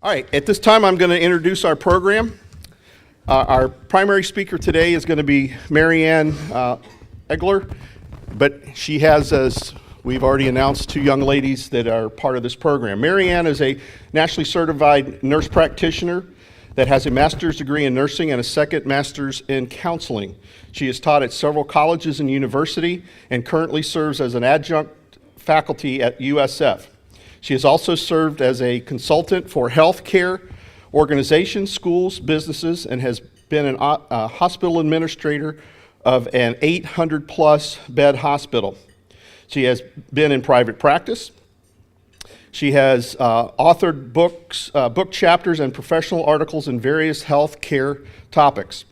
All right, at this time I'm going to introduce our program. Our primary speaker today is going to be Marianne Egler, but she has, as we've already announced, two young ladies that are part of this program. Marianne is a nationally certified nurse practitioner that has a master's degree in nursing and a second master's in counseling. She has taught at several colleges and university and currently serves as an adjunct faculty at USF. She has also served as a consultant for healthcare organizations, schools, businesses, and has been a hospital administrator of an 800-plus bed hospital. She has been in private practice. She has authored book chapters and professional articles in various healthcare topics.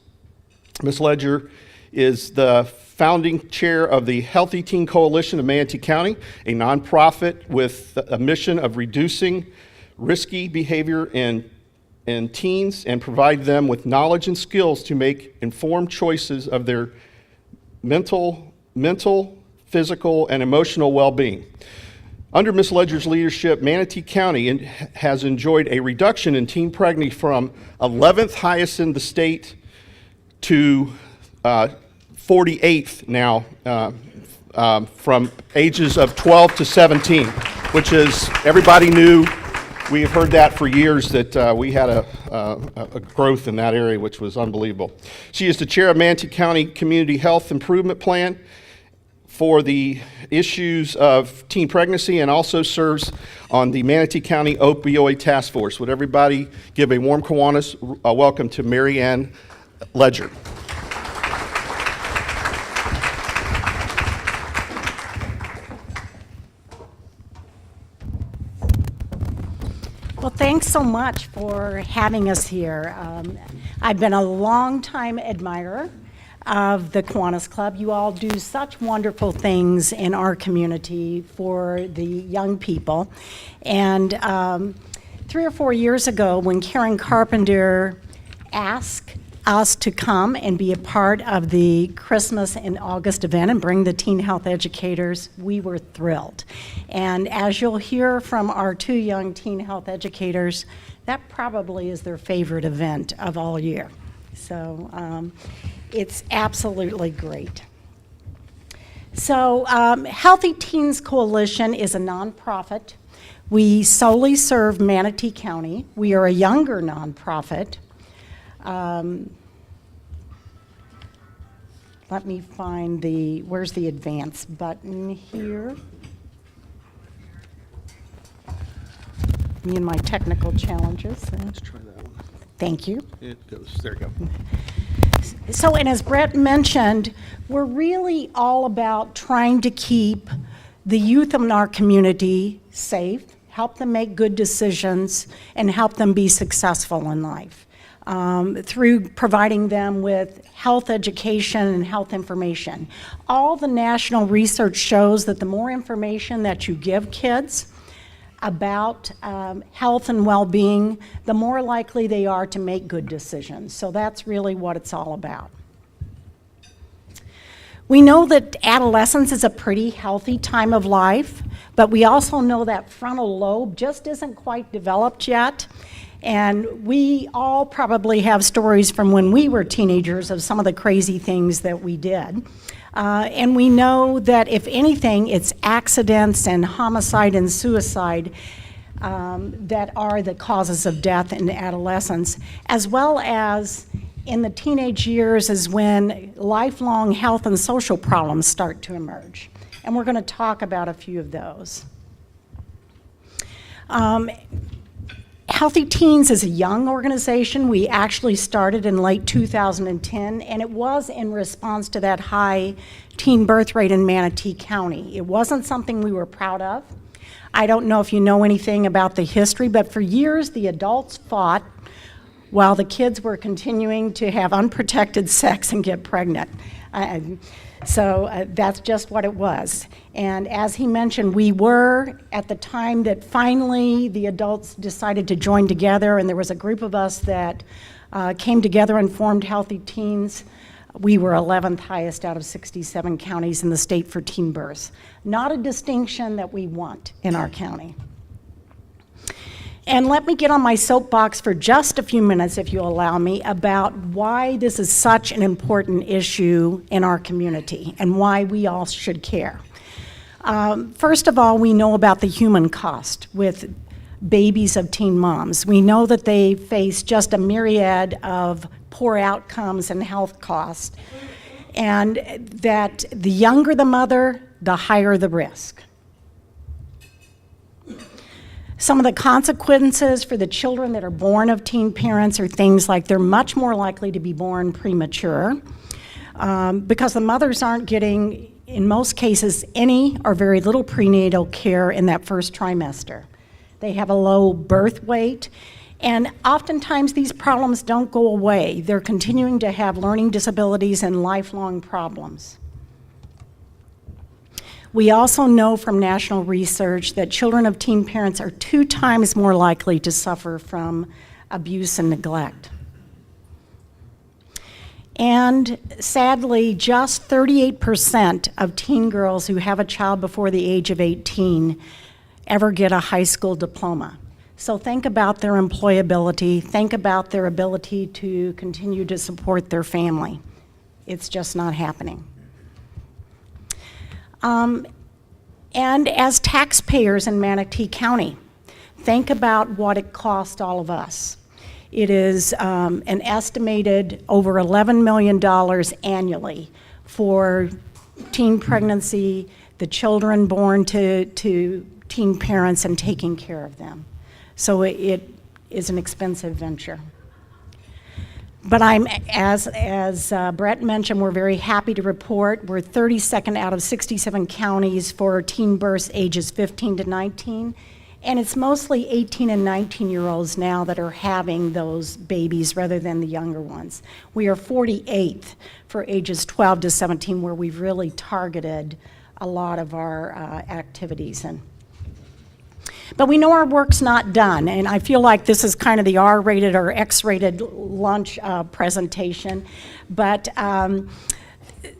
Ms. Ledger is the founding chair of the Healthy Teen Coalition of Manatee County, a nonprofit with a mission of reducing risky behavior in teens and provide them with knowledge and skills to make informed choices of their mental, physical, and emotional well-being. Under Ms. Ledger's leadership, Manatee County has enjoyed a reduction in teen pregnancy from 11th highest in the state to 48th now, from ages of 12 to 17, which is, everybody knew, we have heard that for years, that we had a growth in that area, which was unbelievable. She is the chair of Manatee County Community Health Improvement Plan for the issues of teen pregnancy, and also serves on the Manatee County Opioid Task Force. Would everybody give a warm Kiwanis welcome to Marianne Ledger. Well, thanks so much for having us here. I've been a long-time admirer of the Kiwanis Club. You all do such wonderful things in our community for the young people. And 3 or 4 years ago, when Karen Carpenter asked us to come and be a part of the Christmas and August event and bring the teen health educators, we were thrilled. And as you'll hear from our two young teen health educators, that probably is their favorite event of all year. So it's absolutely great. So Healthy Teens Coalition is a nonprofit. We solely serve Manatee County. We are a younger nonprofit. Let me find where's the advance button here? Me and my technical challenges. Let's try that one. Thank you. It goes, there you go. So, and as Brett mentioned, we're really all about trying to keep the youth in our community safe, help them make good decisions, and help them be successful in life. Through providing them with health education and health information. All the national research shows that the more information that you give kids about health and well-being, the more likely they are to make good decisions. So that's really what it's all about. We know that adolescence is a pretty healthy time of life, but we also know that frontal lobe just isn't quite developed yet. And we all probably have stories from when we were teenagers of some of the crazy things that we did. And we know that if anything, it's accidents and homicide and suicide that are the causes of death in adolescence, as well as in the teenage years is when lifelong health and social problems start to emerge. And we're going to talk about a few of those. Healthy Teens is a young organization. We actually started in late 2010, and it was in response to that high teen birth rate in Manatee County. It wasn't something we were proud of. I don't know if you know anything about the history, but for years the adults fought while the kids were continuing to have unprotected sex and get pregnant. So that's just what it was. And as he mentioned, we were, at the time that finally the adults decided to join together, and there was a group of us that came together and formed Healthy Teens, we were 11th highest out of 67 counties in the state for teen births. Not a distinction that we want in our county. And let me get on my soapbox for just a few minutes, if you'll allow me, about why this is such an important issue in our community and why we all should care. First of all, we know about the human cost with babies of teen moms. We know that they face just a myriad of poor outcomes and health costs, and that the younger the mother, the higher the risk. Some of the consequences for the children that are born of teen parents are things like they're much more likely to be born premature because the mothers aren't getting, in most cases, any or very little prenatal care in that first trimester. They have a low birth weight, and oftentimes these problems don't go away. They're continuing to have learning disabilities and lifelong problems. We also know from national research that children of teen parents are 2 times more likely to suffer from abuse and neglect. And sadly, just 38% of teen girls who have a child before the age of 18 ever get a high school diploma. So think about their employability, think about their ability to continue to support their family. It's just not happening. And as taxpayers in Manatee County, think about what it cost all of us. It is an estimated over $11 million annually for teen pregnancy, the children born to teen parents, and taking care of them. So it is an expensive venture. But as Brett mentioned, we're very happy to report we're 32nd out of 67 counties for teen births ages 15 to 19. And it's mostly 18 and 19-year-olds now that are having those babies rather than the younger ones. We are 48th for ages 12 to 17, where we've really targeted a lot of our activities. But we know our work's not done, and I feel like this is kind of the R-rated or X-rated lunch presentation. But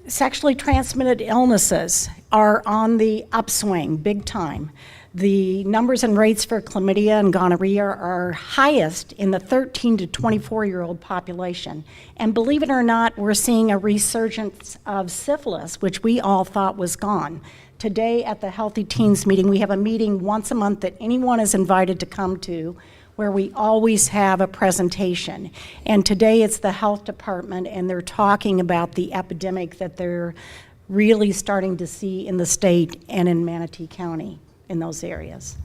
sexually transmitted illnesses are on the upswing, big time. The numbers and rates for chlamydia and gonorrhea are highest in the 13 to 24-year-old population. And believe it or not, we're seeing a resurgence of syphilis, which we all thought was gone. Today at the Healthy Teens meeting, we have a meeting once a month that anyone is invited to come to, where we always have a presentation. And today it's the health department, and they're talking about the epidemic that they're really starting to see in the state and in Manatee County in those areas.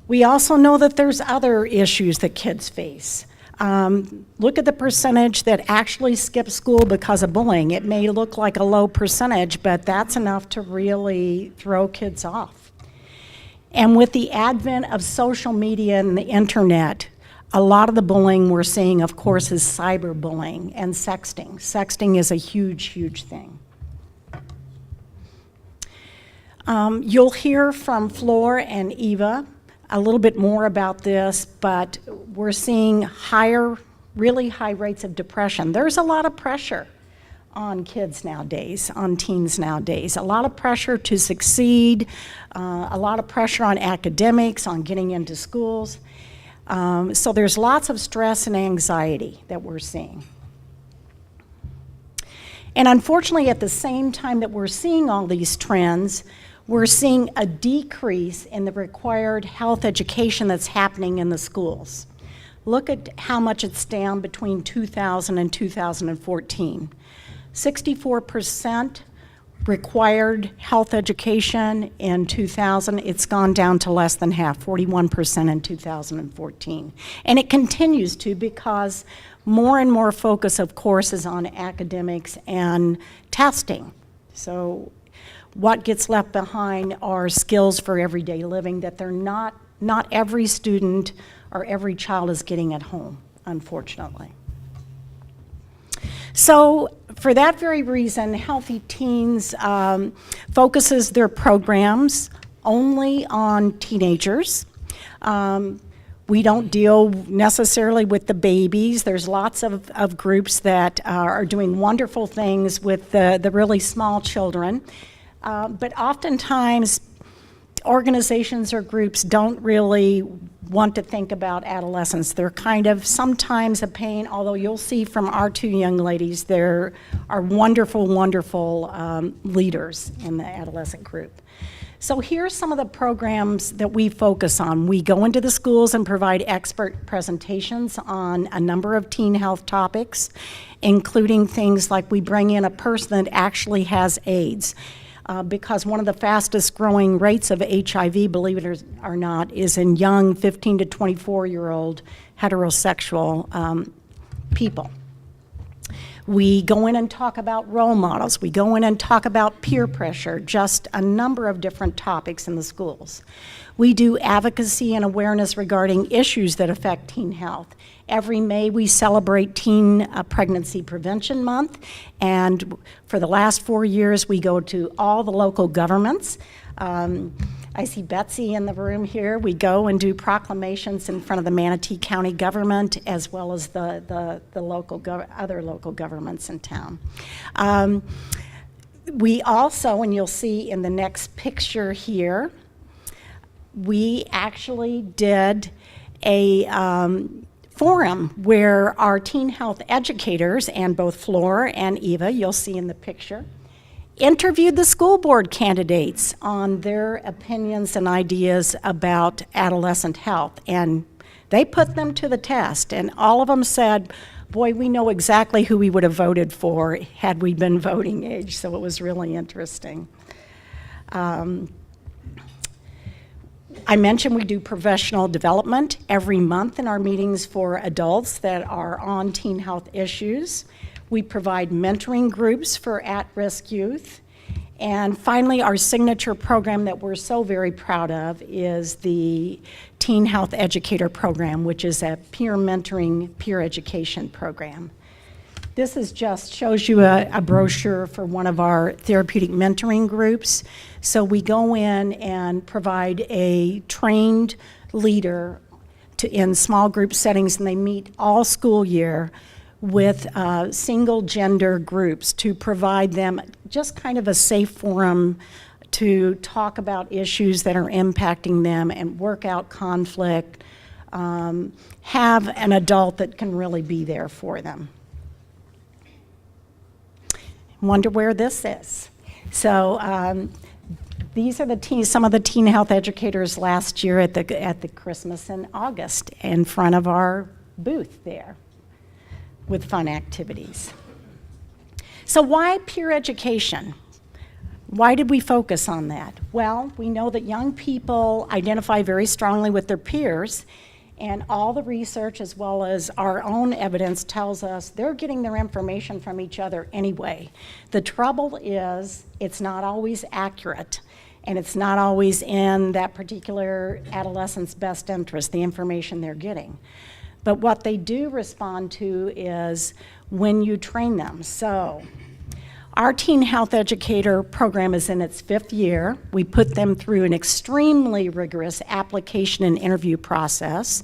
We also know that there's other issues that kids face. Look at the percentage that actually skip school because of bullying. It may look like a low percentage, but that's enough to really throw kids off. And with the advent of social media and the internet, a lot of the bullying we're seeing, of course, is cyberbullying and sexting. Sexting is a huge, huge thing. You'll hear from Flor and Eva a little bit more about this, but we're seeing really high rates of depression. There's a lot of pressure on kids nowadays, on teens nowadays. A lot of pressure to succeed, a lot of pressure on academics, on getting into schools. So there's lots of stress and anxiety that we're seeing. And unfortunately, at the same time that we're seeing all these trends, we're seeing a decrease in the required health education that's happening in the schools. Look at how much it's down between 2000 and 2014. 64% required health education in 2000. It's gone down to less than half, 41% in 2014. And it continues to, because more and more focus, of course, is on academics and testing. So what gets left behind are skills for everyday living that not every student or every child is getting at home, unfortunately. So for that very reason, Healthy Teens focuses their programs only on teenagers. We don't deal necessarily with the babies. There's lots of groups that are doing wonderful things with the really small children. But oftentimes, organizations or groups don't really want to think about adolescents. They're kind of sometimes a pain, although you'll see from our two young ladies, there are wonderful, wonderful leaders in the adolescent group. So here's some of the programs that we focus on. We go into the schools and provide expert presentations on a number of teen health topics, including things like we bring in a person that actually has AIDS. Because one of the fastest growing rates of HIV, believe it or not, is in young 15 to 24-year-old heterosexual people. We go in and talk about role models. We go in and talk about peer pressure, just a number of different topics in the schools. We do advocacy and awareness regarding issues that affect teen health. Every May, we celebrate Teen Pregnancy Prevention Month, and for the last 4 years, we go to all the local governments. I see Betsy in the room here. We go and do proclamations in front of the Manatee County government, as well as the other local governments in town. We also, and you'll see in the next picture here, we actually did a forum where our teen health educators, and both Flora and Eva, you'll see in the picture, interviewed the school board candidates on their opinions and ideas about adolescent health. And they put them to the test, and all of them said, boy, we know exactly who we would have voted for had we been voting age, so it was really interesting. I mentioned we do professional development every month in our meetings for adults that are on teen health issues. We provide mentoring groups for at-risk youth. And finally, our signature program that we're so very proud of is the Teen Health Educator Program, which is a peer mentoring, peer education program. This is just shows you a brochure for one of our therapeutic mentoring groups. So we go in and provide a trained leader in small group settings, and they meet all school year with single gender groups to provide them just kind of a safe forum to talk about issues that are impacting them and work out conflict, have an adult that can really be there for them. Wonder where this is. So these are some of the teen health educators last year at the Christmas in August in front of our booth there with fun activities. So why peer education? Why did we focus on that? Well, we know that young people identify very strongly with their peers, and all the research as well as our own evidence tells us they're getting their information from each other anyway. The trouble is it's not always accurate, and it's not always in that particular adolescent's best interest, the information they're getting. But what they do respond to is when you train them. So our teen health educator program is in its 5th year. We put them through an extremely rigorous application and interview process.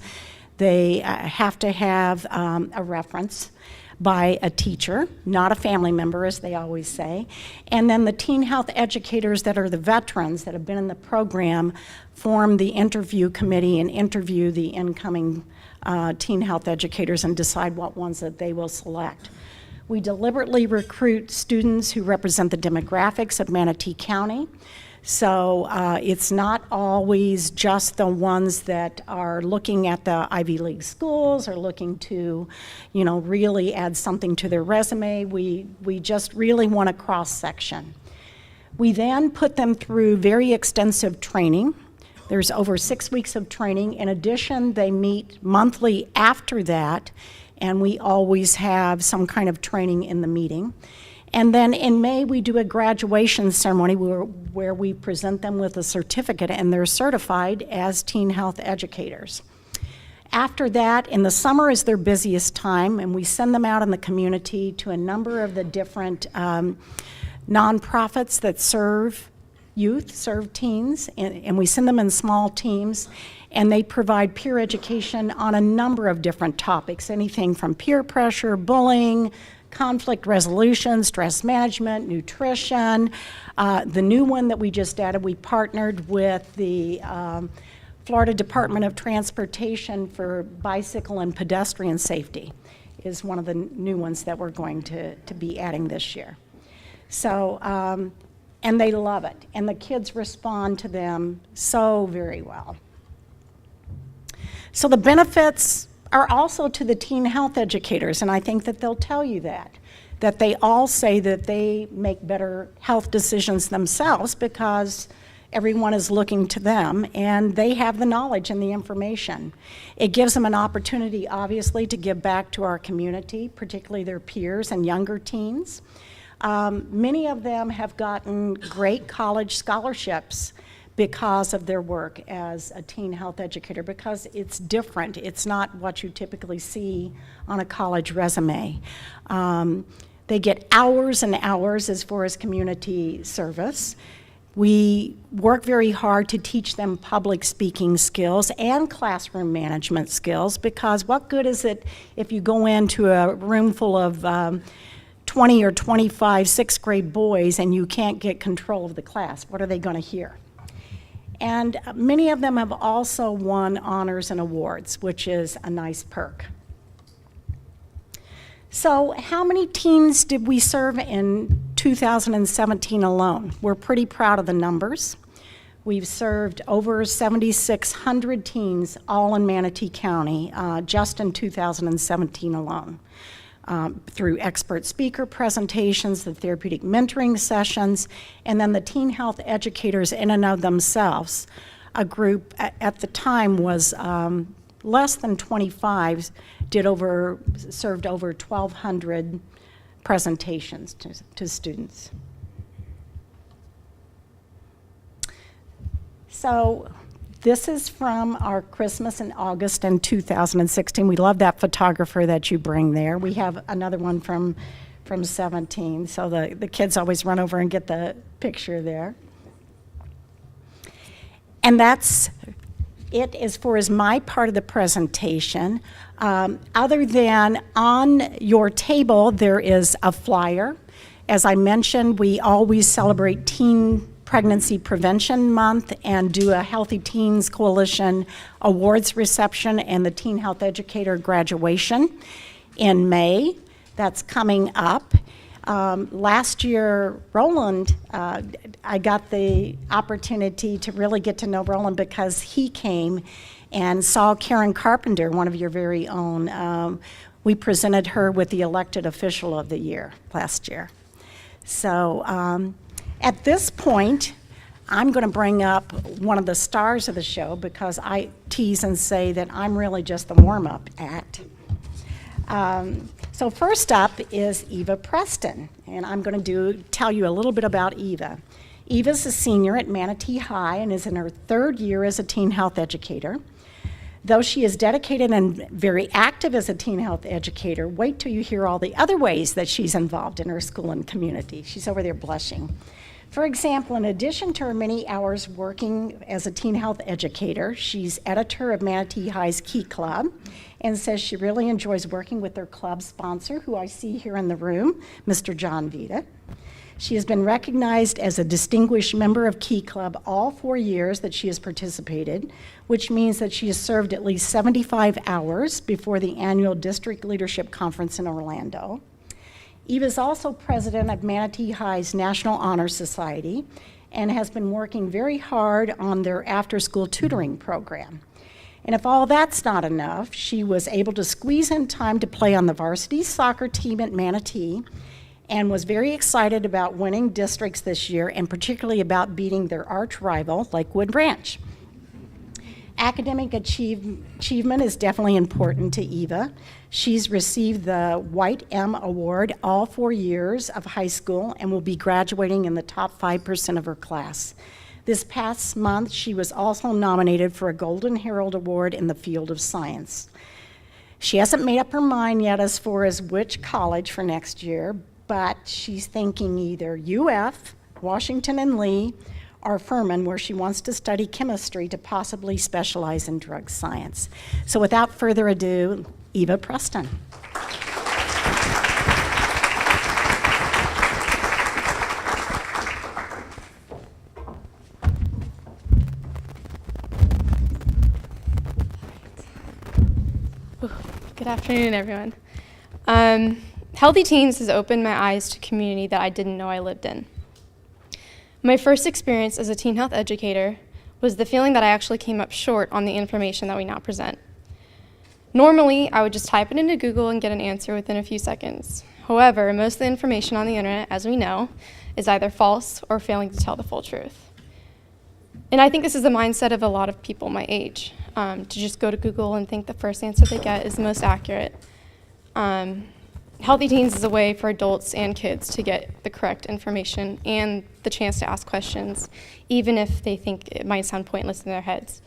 They have to have a reference by a teacher, not a family member, as they always say. And then the teen health educators that are the veterans that have been in the program form the interview committee and interview the incoming teen health educators and decide what ones that they will select. We deliberately recruit students who represent the demographics of Manatee County. So it's not always just the ones that are looking at the Ivy League schools or looking to, really add something to their resume. We just really want a cross-section. We then put them through very extensive training. There's over 6 weeks of training. In addition, they meet monthly after that, and we always have some kind of training in the meeting. And then in May, we do a graduation ceremony where we present them with a certificate, and they're certified as teen health educators. After that, in the summer is their busiest time, and we send them out in the community to a number of the different nonprofits that serve youth, serve teens, and we send them in small teams, and they provide peer education on a number of different topics, anything from peer pressure, bullying, conflict resolution, stress management, nutrition. The new one that we just added, we partnered with the Florida Department of Transportation for bicycle and pedestrian safety, is one of the new ones that we're going to be adding this year. So, and they love it, and the kids respond to them so very well. So the benefits are also to the teen health educators, and I think that they'll tell you that they all say that they make better health decisions themselves because everyone is looking to them, and they have the knowledge and the information. It gives them an opportunity, obviously, to give back to our community, particularly their peers and younger teens. Many of them have gotten great college scholarships because of their work as a teen health educator, because it's different. It's not what you typically see on a college resume. They get hours and hours as far as community service. We work very hard to teach them public speaking skills and classroom management skills, because what good is it if you go into a room full of 20 or 25 sixth grade boys and you can't get control of the class? What are they going to hear? And many of them have also won honors and awards, which is a nice perk. So how many teens did we serve in 2017 alone? We're pretty proud of the numbers. We've served over 7,600 teens, all in Manatee County, just in 2017 alone. Through expert speaker presentations, the therapeutic mentoring sessions, and then the teen health educators in and of themselves. A group at the time was less than 25, served over 1,200 presentations to students. So this is from our Christmas in August in 2016. We love that photographer that you bring there. We have another one from 17, so the kids always run over and get the picture there. And that's it as far as my part of the presentation. Other than on your table, there is a flyer. As I mentioned, we always celebrate Teen Pregnancy Prevention Month and do a Healthy Teens Coalition awards reception and the Teen Health Educator graduation in May. That's coming up. Last year, Roland, I got the opportunity to really get to know Roland because he came and saw Karen Carpenter, one of your very own. We presented her with the Elected Official of the Year last year. So at this point, I'm going to bring up one of the stars of the show because I tease and say that I'm really just the warm-up act. So first up is Eva Preston, and I'm going to tell you a little bit about Eva. Eva's a senior at Manatee High and is in her third year as a teen health educator. Though she is dedicated and very active as a teen health educator, wait till you hear all the other ways that she's involved in her school and community. She's over there blushing. For example, in addition to her many hours working as a teen health educator, she's editor of Manatee High's Key Club and says she really enjoys working with their club sponsor, who I see here in the room, Mr. John Vita. She has been recognized as a distinguished member of Key Club all 4 years that she has participated, which means that she has served at least 75 hours before the annual District Leadership Conference in Orlando. Eva is also president of Manatee High's National Honor Society and has been working very hard on their after-school tutoring program. And if all that's not enough, she was able to squeeze in time to play on the varsity soccer team at Manatee and was very excited about winning districts this year and particularly about beating their arch rival, Lakewood Ranch. Academic achievement is definitely important to Eva. She's received the White M Award all 4 years of high school and will be graduating in the top 5% of her class. This past month, she was also nominated for a Golden Herald Award in the field of science. She hasn't made up her mind yet as far as which college for next year, but she's thinking either UF, Washington and Lee, or Furman, where she wants to study chemistry to possibly specialize in drug science. So without further ado, Eva Preston. Good afternoon, everyone. Healthy Teens has opened my eyes to a community that I didn't know I lived in. My first experience as a teen health educator was the feeling that I actually came up short on the information that we now present. Normally, I would just type it into Google and get an answer within a few seconds. However, most of the information on the internet, as we know, is either false or failing to tell the full truth. And I think this is the mindset of a lot of people my age, to just go to Google and think the first answer they get is the most accurate. Healthy Teens is a way for adults and kids to get the correct information and the chance to ask questions, even if they think it might sound pointless in their heads.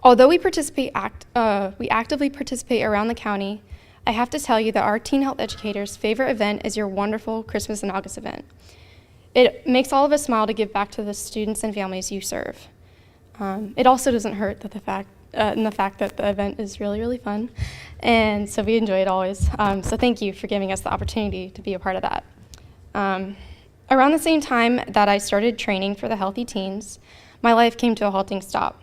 Although we actively participate around the county, I have to tell you that our teen health educators' favorite event is your wonderful Christmas in August event. It makes all of us smile to give back to the students and families you serve. It also doesn't hurt that the fact that the event is really, really fun, and so we enjoy it always. So thank you for giving us the opportunity to be a part of that. Around the same time that I started training for the Healthy Teens, my life came to a halting stop.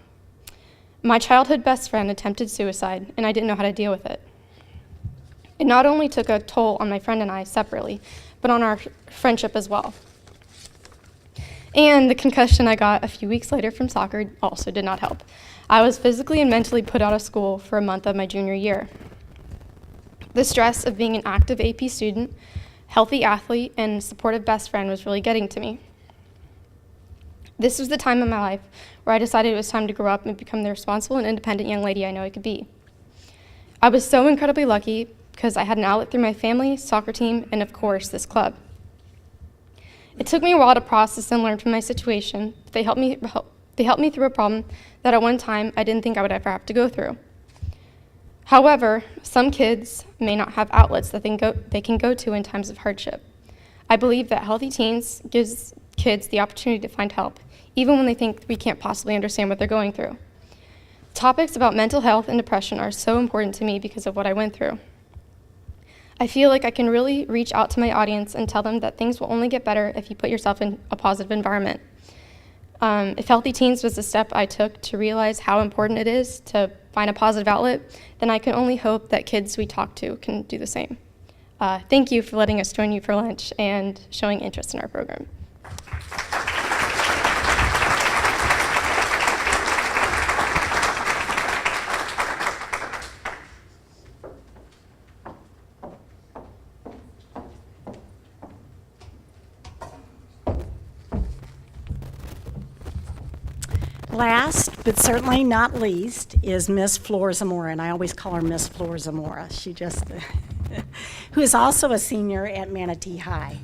My childhood best friend attempted suicide, and I didn't know how to deal with it. It not only took a toll on my friend and I separately, but on our friendship as well. And the concussion I got a few weeks later from soccer also did not help. I was physically and mentally put out of school for a month of my junior year. The stress of being an active AP student, healthy athlete, and supportive best friend was really getting to me. This was the time in my life where I decided it was time to grow up and become the responsible and independent young lady I know I could be. I was so incredibly lucky because I had an outlet through my family, soccer team, and of course, this club. It took me a while to process and learn from my situation. They helped me through a problem that at one time I didn't think I would ever have to go through. However, some kids may not have outlets that they can go to in times of hardship. I believe that Healthy Teens gives kids the opportunity to find help, even when they think we can't possibly understand what they're going through. Topics about mental health and depression are so important to me because of what I went through. I feel like I can really reach out to my audience and tell them that things will only get better if you put yourself in a positive environment. If Healthy Teens was the step I took to realize how important it is to find a positive outlet, then I can only hope that kids we talk to can do the same. Thank you for letting us join you for lunch and showing interest in our program. Last, but certainly not least, is Miss Flor Zamora, and I always call her Miss Flor Zamora. She just, who is also a senior at Manatee High.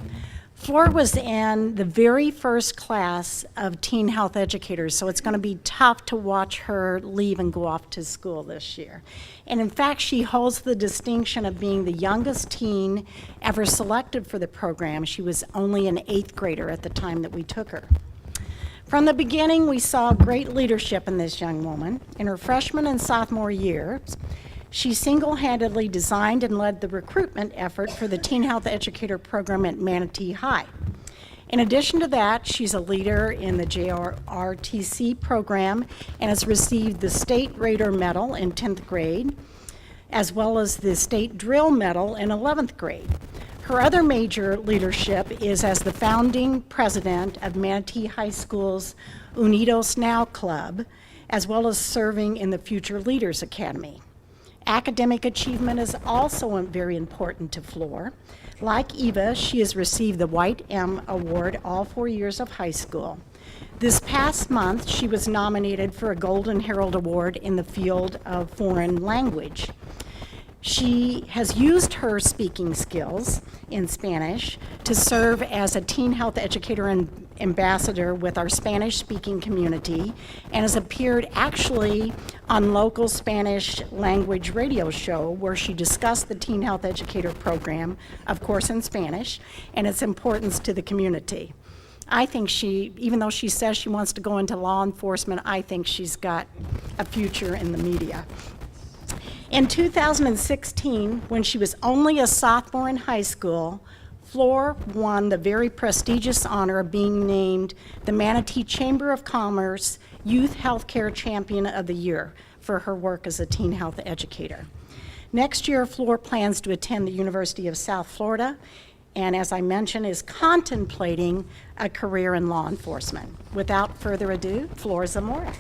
Flor was in the very first class of teen health educators, so it's going to be tough to watch her leave and go off to school this year. And in fact, she holds the distinction of being the youngest teen ever selected for the program. She was only an 8th grader at the time that we took her. From the beginning, we saw great leadership in this young woman. In her freshman and sophomore years, she single-handedly designed and led the recruitment effort for the Teen Health Educator program at Manatee High. In addition to that, she's a leader in the JRTC program and has received the State Raider Medal in 10th grade, as well as the State Drill Medal in 11th grade. Her other major leadership is as the founding president of Manatee High School's Unidos Now Club, as well as serving in the Future Leaders Academy. Academic achievement is also very important to Flor. Like Eva, she has received the White M Award all 4 years of high school. This past month, she was nominated for a Golden Herald Award in the field of foreign language. She has used her speaking skills in Spanish to serve as a teen health educator and ambassador with our Spanish-speaking community, and has appeared actually on local Spanish language radio show where she discussed the teen health educator program, of course in Spanish, and its importance to the community. I think she, even though she says she wants to go into law enforcement, I think she's got a future in the media. In 2016, when she was only a sophomore in high school, Flor won the very prestigious honor of being named the Manatee Chamber of Commerce Youth Healthcare Champion of the Year for her work as a teen health educator. Next year, Flor plans to attend the University of South Florida, and as I mentioned, is contemplating a career in law enforcement. Without further ado, Flor Zamora.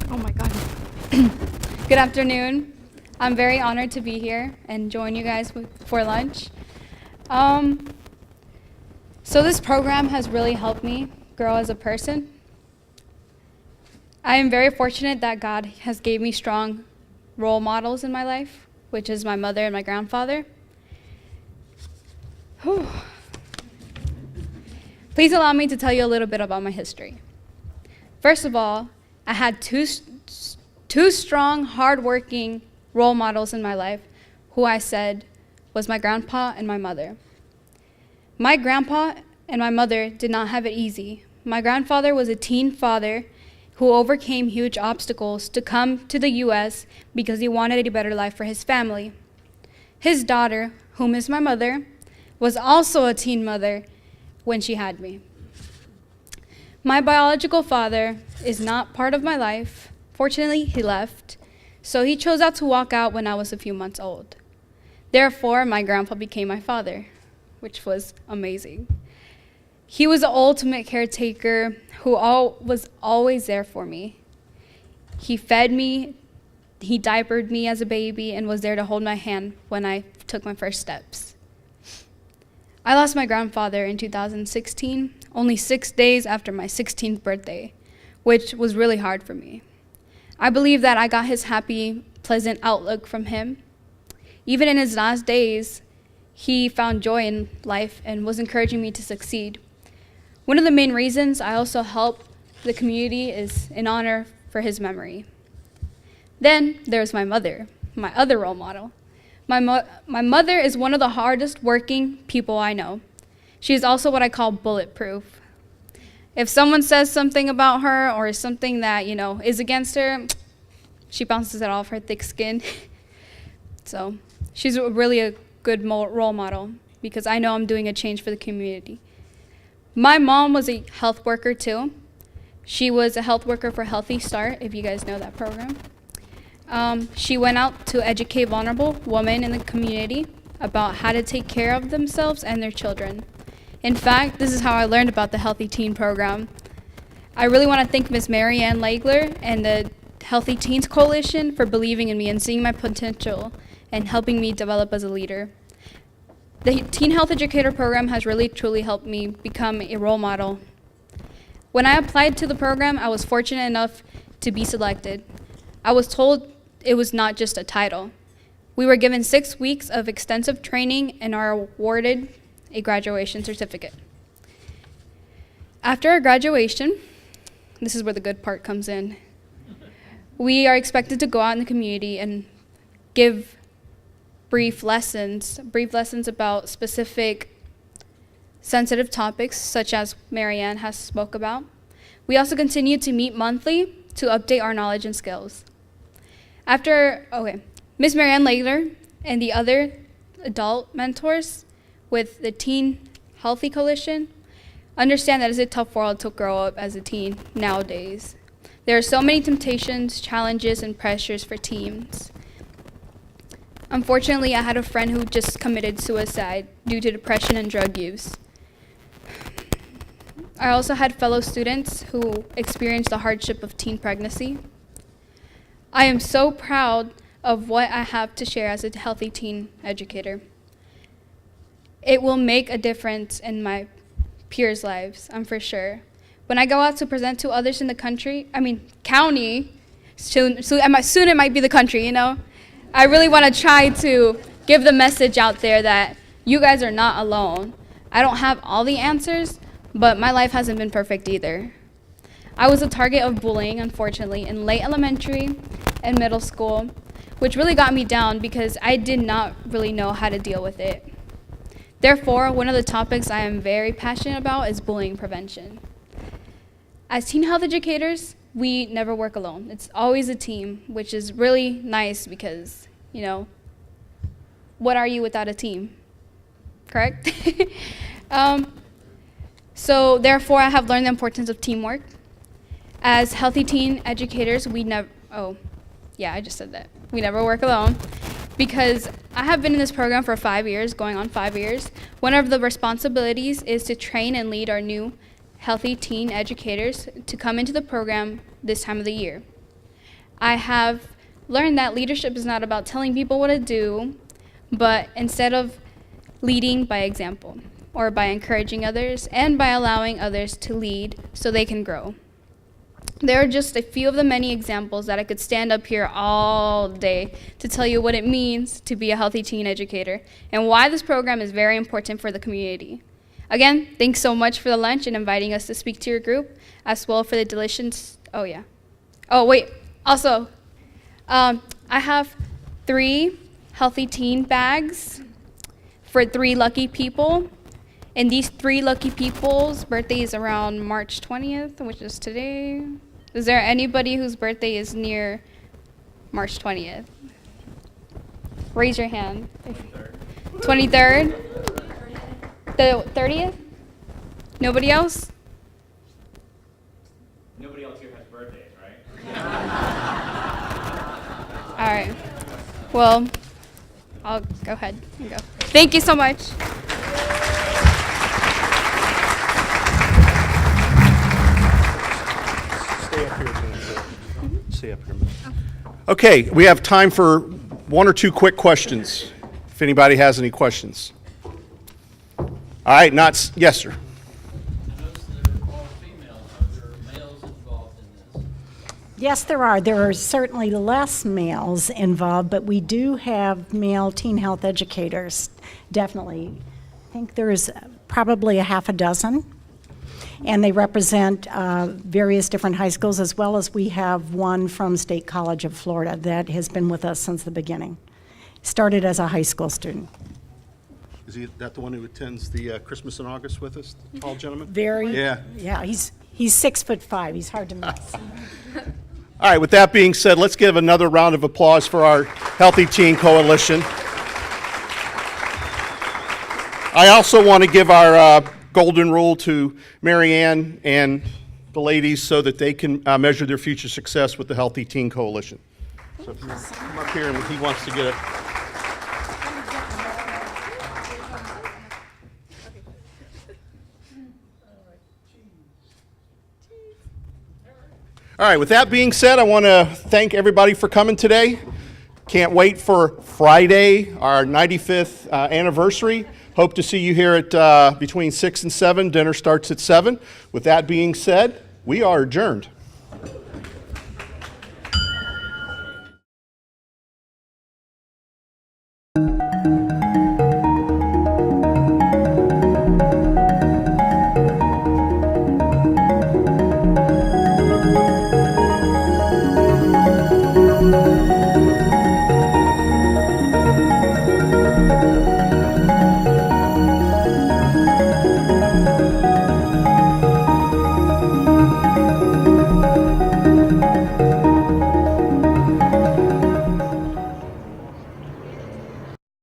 Oh my God. Good afternoon. I'm very honored to be here and join you guys for lunch. So this program has really helped me grow as a person. I am very fortunate that God has gave me strong role models in my life, which is my mother and my grandfather. Whew. Please allow me to tell you a little bit about my history. First of all, I had two strong, hardworking role models in my life who I said was my grandpa and my mother. My grandpa and my mother did not have it easy. My grandfather was a teen father who overcame huge obstacles to come to the U.S. because he wanted a better life for his family. His daughter, whom is my mother, was also a teen mother when she had me. My biological father is not part of my life. Fortunately, he left, so he chose to walk out when I was a few months old. Therefore, my grandpa became my father, which was amazing. He was the ultimate caretaker who was always there for me. He fed me, he diapered me as a baby, and was there to hold my hand when I took my first steps. I lost my grandfather in 2016, only 6 days after my 16th birthday, which was really hard for me. I believe that I got his happy, pleasant outlook from him. Even in his last days, he found joy in life and was encouraging me to succeed. One of the main reasons I also help the community is in honor for his memory. Then there's my mother, my other role model. My mother is one of the hardest working people I know. She is also what I call bulletproof. If someone says something about her or something that, is against her, she bounces it off her thick skin. So she's really a good role model because I know I'm doing a change for the community. My mom was a health worker too. She was a health worker for Healthy Start, if you guys know that program. She went out to educate vulnerable women in the community about how to take care of themselves and their children. In fact, this is how I learned about the Healthy Teen program. I really want to thank Ms. Mary Ann Legler and the Healthy Teens Coalition for believing in me and seeing my potential and helping me develop as a leader. The Teen Health Educator program has really truly helped me become a role model. When I applied to the program, I was fortunate enough to be selected. I was told it was not just a title. We were given 6 weeks of extensive training and are awarded a graduation certificate. After our graduation, this is where the good part comes in, we are expected to go out in the community and give brief lessons about specific sensitive topics, such as Marianne has spoke about. We also continue to meet monthly to update our knowledge and skills. Ms. Marianne Legler and the other adult mentors with the Teen Healthy Coalition understand that it's a tough world to grow up as a teen nowadays. There are so many temptations, challenges, and pressures for teens. Unfortunately, I had a friend who just committed suicide due to depression and drug use. I also had fellow students who experienced the hardship of teen pregnancy. I am so proud of what I have to share as a healthy teen educator. It will make a difference in my peers' lives, I'm for sure. When I go out to present to others in the county, soon it might be the country, I really want to try to give the message out there that you guys are not alone. I don't have all the answers, but my life hasn't been perfect either. I was a target of bullying, unfortunately, in late elementary and middle school, which really got me down because I did not really know how to deal with it. Therefore, one of the topics I am very passionate about is bullying prevention. As teen health educators, we never work alone. It's always a team, which is really nice because, what are you without a team? Correct? So therefore, I have learned the importance of teamwork. As healthy teen educators, we never work alone. Because I have been in this program for 5 years, going on 5 years. One of the responsibilities is to train and lead our new healthy teen educators to come into the program this time of the year. I have learned that leadership is not about telling people what to do, but instead of leading by example, or by encouraging others, and by allowing others to lead so they can grow. There are just a few of the many examples that I could stand up here all day to tell you what it means to be a healthy teen educator and why this program is very important for the community. Again, thanks so much for the lunch and inviting us to speak to your group, as well for the delicious, also, I have 3 healthy teen bags for 3 lucky people. And these 3 lucky people's birthday is around March 20th, which is today. Is there anybody whose birthday is near March 20th? Raise your hand. 23rd? The 30th? Nobody else? Nobody else here has birthdays, right? All right. Well, I'll go ahead and go. Thank you so much. Stay up here. Okay, we have time for 1 or 2 quick questions, if anybody has any questions. All right, yes, sir. I noticed they're all females. Are there males involved in this? Yes, there are. There are certainly less males involved, but we do have male teen health educators, definitely. I think there's probably a half a dozen, and they represent various different high schools, as well as we have one from State College of Florida that has been with us since the beginning. Started as a high school student. Is that the one who attends the Christmas in August with us, the tall gentleman? Yeah, he's 6'5". He's hard to miss. All right, with that being said, let's give another round of applause for our Healthy Teen Coalition. I also want to give our golden rule to Mary Ann and the ladies so that they can measure their future success with the Healthy Teen Coalition. So if you come up here and he wants to get it. All right, with that being said, I want to thank everybody for coming today. Can't wait for Friday, our 95th anniversary. Hope to see you here at between 6 and 7. Dinner starts at 7. With that being said, we are adjourned.